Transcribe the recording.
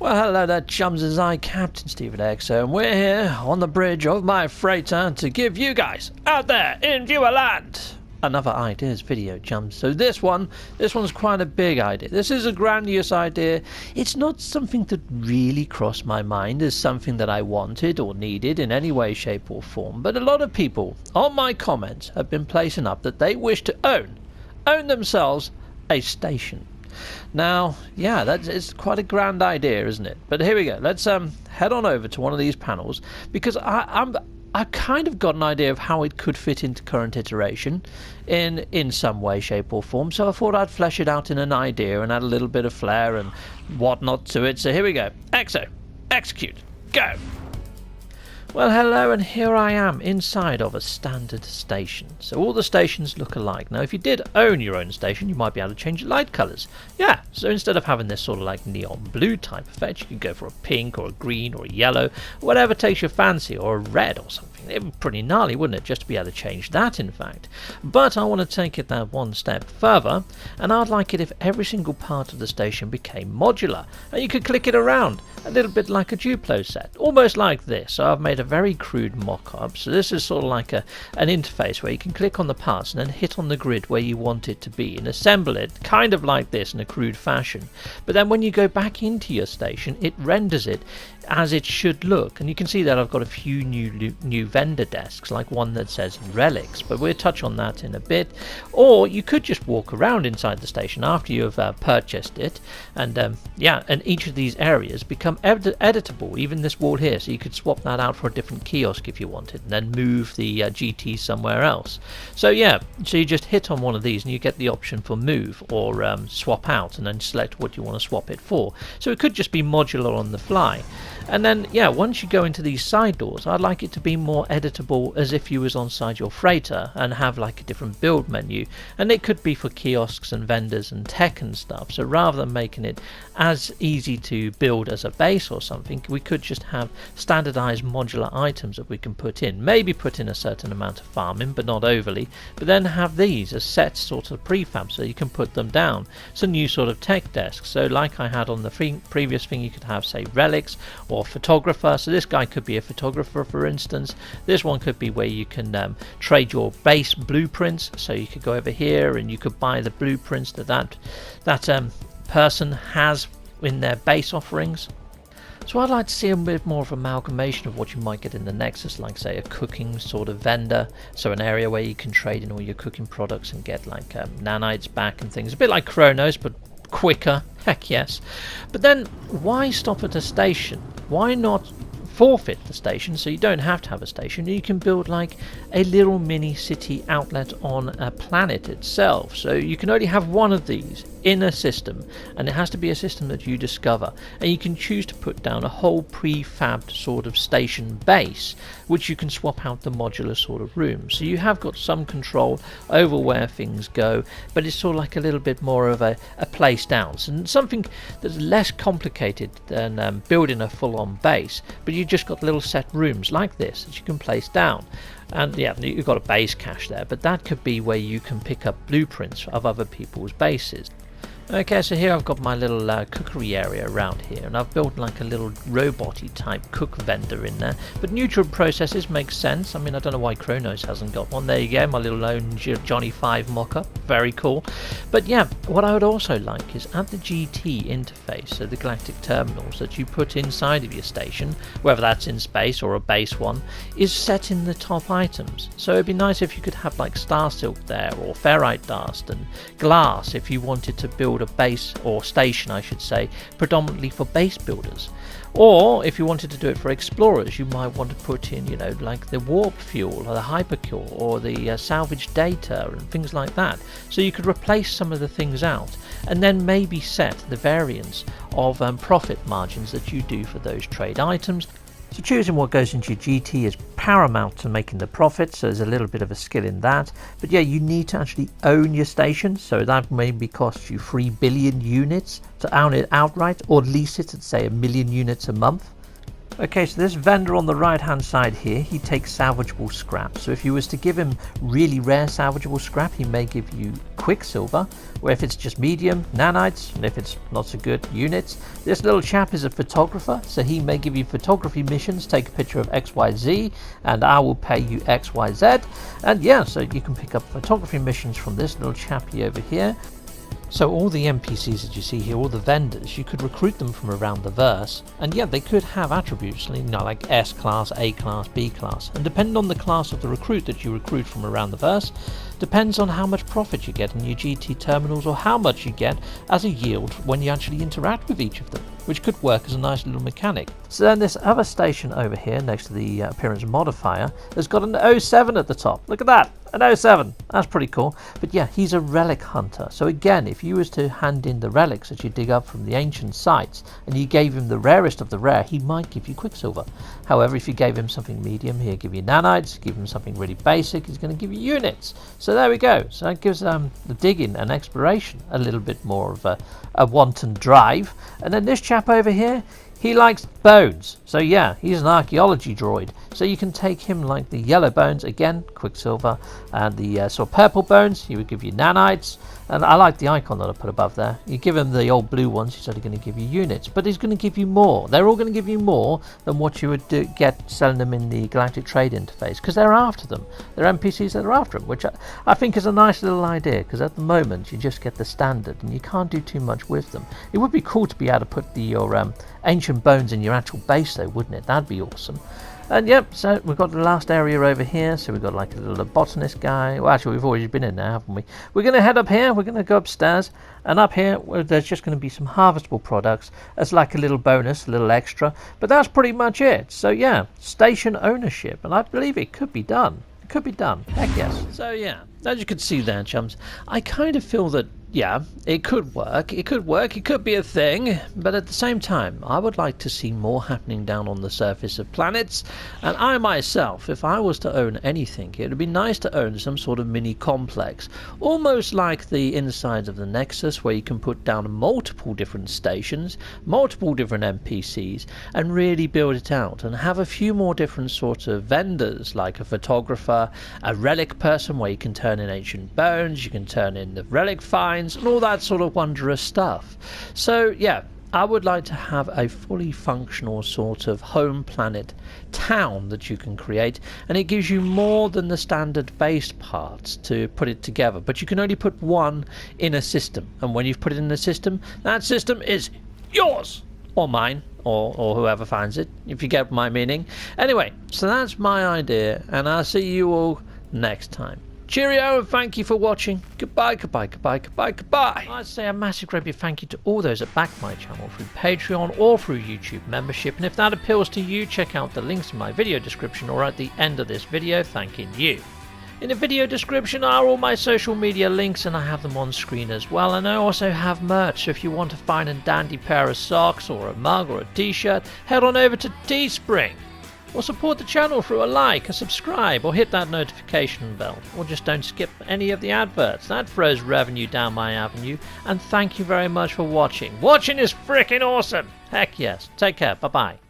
Well, hello there, chums, as I, Captain Stephen Exo, and we're here on the bridge of my freighter to give you guys out there in viewer land another ideas video, chums. So this one's quite a big idea. This is a grandiose idea. It's not something that really crossed my mind as something that I wanted or needed in any way, shape or form, but a lot of people on my comments have been placing up that they wish to own themselves a station. Now, yeah, it's quite a grand idea, isn't it? But here we go. Let's head on over to one of these panels, because I've kind of got an idea of how it could fit into current iteration in some way, shape or form. So I thought I'd flesh it out in an idea and add a little bit of flair and whatnot to it. So here we go. Exo, execute, go! Well, hello, and here I am inside of a standard station. So all the stations look alike. Now, if you did own your own station, you might be able to change light colours. Yeah, so instead of having this sort of like neon blue type effect, you could go for a pink or a green or a yellow, whatever takes your fancy, or a red or something. It would be pretty gnarly, wouldn't it, just to be able to change that, in fact. But I want to take it that one step further, and I'd like it if every single part of the station became modular, and you could click it around, a little bit like a Duplo set, almost like this. So I've made a very crude mock-up. So this is sort of like an interface where you can click on the parts and then hit on the grid where you want it to be and assemble it kind of like this in a crude fashion. But then when you go back into your station, it renders it as it should look, and you can see that I've got a few new vendor desks, like one that says relics, but we'll touch on that in a bit. Or you could just walk around inside the station after you've purchased it, and and each of these areas become editable, even this wall here, so you could swap that out for a different kiosk if you wanted, and then move the GT somewhere else. So yeah, so you just hit on one of these and you get the option for move or swap out, and then select what you want to swap it for. So it could just be modular on the fly. And then, yeah, once you go into these side doors, I'd like it to be more editable as if you was on side your freighter and have like a different build menu. And it could be for kiosks and vendors and tech and stuff. So rather than making it as easy to build as a base or something, we could just have standardized modular items that we can put in. Maybe put in a certain amount of farming, but not overly. But then have these as set sort of prefab so you can put them down. So new sort of tech desks. So like I had on the previous thing, you could have, say, relics or photographer. So this guy could be a photographer, for instance. This one could be where you can trade your base blueprints. So you could go over here and you could buy the blueprints that person has in their base offerings. So I'd like to see a bit more of amalgamation of what you might get in the Nexus, like say a cooking sort of vendor, so an area where you can trade in all your cooking products and get like nanites back and things, a bit like Chronos but quicker, heck yes. But then why stop at a station? Why not forfeit the station so you don't have to have a station? You can build like a little mini city outlet on a planet itself. So you can only have one of these in a system, and it has to be a system that you discover, and you can choose to put down a whole prefabbed sort of station base which you can swap out the modular sort of rooms. So you have got some control over where things go, but it's sort of like a little bit more of a place down, and something that's less complicated than building a full-on base, but you just got little set rooms like this that you can place down. And yeah, you've got a base cache there, but that could be where you can pick up blueprints of other people's bases. Okay, so here I've got my little cookery area around here, and I've built like a little robot-y type cook vendor in there. But neutral processes make sense. I mean, I don't know why Chronos hasn't got one. There you go, my little own Johnny 5 mock-up. Very cool. But yeah, what I would also like is at the GT interface, so the galactic terminals that you put inside of your station, whether that's in space or a base one, is set in the top items. So it'd be nice if you could have like star silk there, or ferrite dust and glass if you wanted to build a base, or station I should say, predominantly for base builders. Or if you wanted to do it for explorers, you might want to put in, you know, like the warp fuel or the hypercore or the salvage data and things like that. So you could replace some of the things out and then maybe set the variance of profit margins that you do for those trade items. So choosing what goes into your GT is paramount to making the profit, so there's a little bit of a skill in that. But yeah, you need to actually own your station, so that maybe costs you 3 billion units to own it outright, or lease it at say 1 million units a month. Okay, so this vendor on the right hand side here, he takes salvageable scrap. So if you was to give him really rare salvageable scrap, he may give you quicksilver, or if it's just medium, nanites, and if it's not so good, units. This little chap is a photographer, so he may give you photography missions, take a picture of XYZ, and I will pay you XYZ. And yeah, so you can pick up photography missions from this little chappie over here. So all the NPCs that you see here, all the vendors, you could recruit them from around the verse, and yeah, they could have attributes, you know, like S class, A class, B class, and depending on the class of the recruit that you recruit from around the verse, depends on how much profit you get in your GT terminals or how much you get as a yield when you actually interact with each of them, which could work as a nice little mechanic. So then this other station over here next to the appearance modifier has got an 07 at the top. Look at that, an 07. That's pretty cool. But yeah, he's a relic hunter. So again, if you was to hand in the relics that you dig up from the ancient sites and you gave him the rarest of the rare, he might give you quicksilver. However, if you gave him something medium, he'll give you nanites. Give him something really basic, he's going to give you units. So there we go. So that gives the digging and exploration a little bit more of a wanton drive. And then this chap over here, he likes bones. So yeah, he's an archaeology droid. So you can take him like the yellow bones, again, quicksilver, and the sort of purple bones, he would give you nanites. And I like the icon that I put above there. You give him the old blue ones, he's only going to give you units, but he's going to give you more. They're all going to give you more than what you would get selling them in the Galactic Trade Interface, because they're after them. They're NPCs that are after them, which I think is a nice little idea, because at the moment you just get the standard and you can't do too much with them. It would be cool to be able to put your ancient bones in your actual base though, wouldn't it? That'd be awesome. And yep, so we've got the last area over here. So we've got like a little botanist guy. Well, actually, we've already been in there, haven't we? We're going to head up here. We're going to go upstairs. And up here, there's just going to be some harvestable products as like a little bonus, a little extra. But that's pretty much it. So yeah, station ownership. And I believe it could be done. It could be done. Heck yes. So yeah, as you can see there, chums, I kind of feel that, yeah, it could work. It could work. It could be a thing. But at the same time, I would like to see more happening down on the surface of planets. And I myself, if I was to own anything, it would be nice to own some sort of mini complex. Almost like the insides of the Nexus, where you can put down multiple different stations, multiple different NPCs, and really build it out. And have a few more different sorts of vendors, like a photographer, a relic person, where you can turn in ancient bones, you can turn in the relic finds, and all that sort of wondrous stuff. So yeah, I would like to have a fully functional sort of home planet town that you can create, and it gives you more than the standard base parts to put it together, but you can only put one in a system, and when you've put it in the system, that system is yours or mine, or whoever finds it, if you get my meaning. Anyway, so that's my idea, and I'll see you all next time. Cheerio, and thank you for watching. Goodbye, goodbye, goodbye, goodbye, goodbye. I'd say a massive great big thank you to all those that back my channel through Patreon or through YouTube membership, and if that appeals to you, check out the links in my video description or at the end of this video thanking you. In the video description are all my social media links, and I have them on screen as well, and I also have merch, so if you want a fine and dandy pair of socks or a mug or a t-shirt, head on over to Teespring. Or support the channel through a like, a subscribe, or hit that notification bell, or just don't skip any of the adverts. That throws revenue down my avenue, and thank you very much for watching. Watching is freaking awesome! Heck yes. Take care. Bye-bye.